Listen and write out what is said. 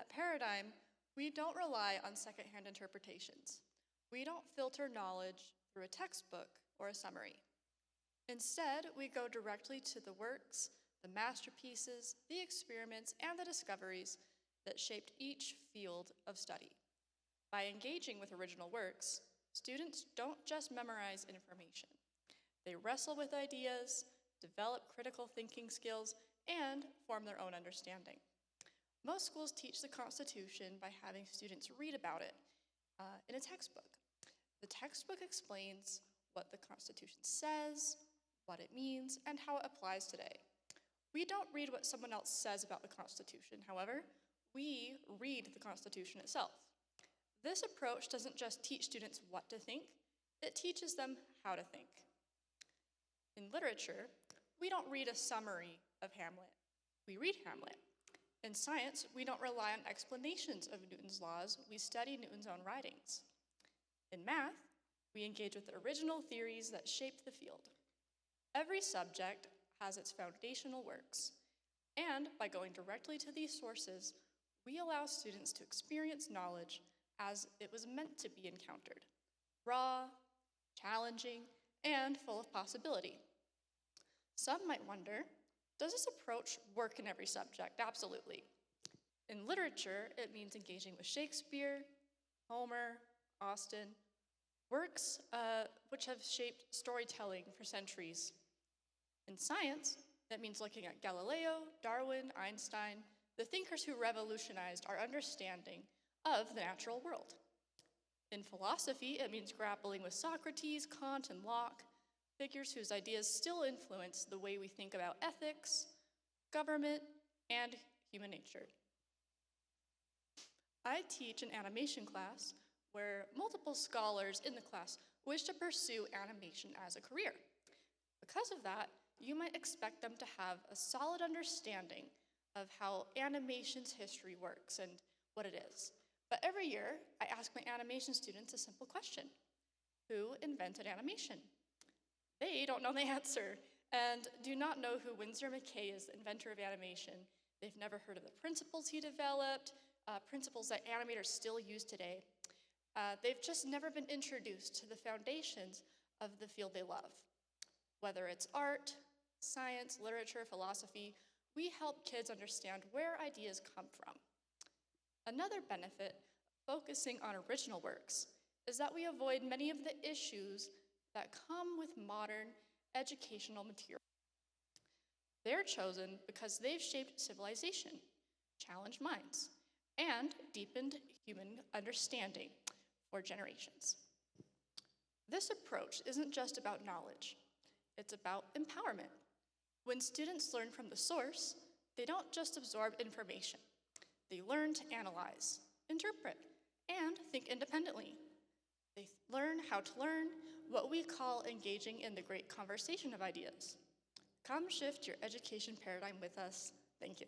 At Paradigm, we don't rely on secondhand interpretations. We don't filter knowledge through a textbook or a summary. Instead, we go directly to the works, the masterpieces, the experiments, and the discoveries that shaped each field of study. By engaging with original works, students don't just memorize information. They wrestle with ideas, develop critical thinking skills, and form their own understanding. Most schools teach the Constitution by having students read about it in a textbook. The textbook explains what the Constitution says, what it means, and how it applies today. We don't read what someone else says about the Constitution, however, we read the Constitution itself. This approach doesn't just teach students what to think, it teaches them how to think. In literature, we don't read a summary of Hamlet, we read Hamlet. In science, we don't rely on explanations of Newton's laws, we study Newton's own writings. In math, we engage with the original theories that shaped the field. Every subject has its foundational works, and by going directly to these sources, we allow students to experience knowledge as it was meant to be encountered, raw, challenging, and full of possibility. Some might wonder, does this approach work in every subject? Absolutely. In literature, it means engaging with Shakespeare, Homer, Austen, works which have shaped storytelling for centuries. In science, that means looking at Galileo, Darwin, Einstein, the thinkers who revolutionized our understanding of the natural world. In philosophy, it means grappling with Socrates, Kant, and Locke, figures whose ideas still influence the way we think about ethics, government, and human nature. I teach an animation class where multiple scholars in the class wish to pursue animation as a career. Because of that, you might expect them to have a solid understanding of how animation's history works and what it is. But every year, I ask my animation students a simple question: who invented animation? They don't know the answer and do not know who Winsor McKay is, the inventor of animation. They've never heard of the principles he developed, principles that animators still use today. They've just never been introduced to the foundations of the field they love. Whether it's art, science, literature, philosophy, we help kids understand where ideas come from. Another benefit of focusing on original works is that we avoid many of the issues that come with modern educational material. They're chosen because they've shaped civilization, challenged minds, and deepened human understanding for generations. This approach isn't just about knowledge, it's about empowerment. When students learn from the source, they don't just absorb information. They learn to analyze, interpret, and think independently. They learn how to learn, what we call engaging in the great conversation of ideas. Come shift your education paradigm with us. Thank you.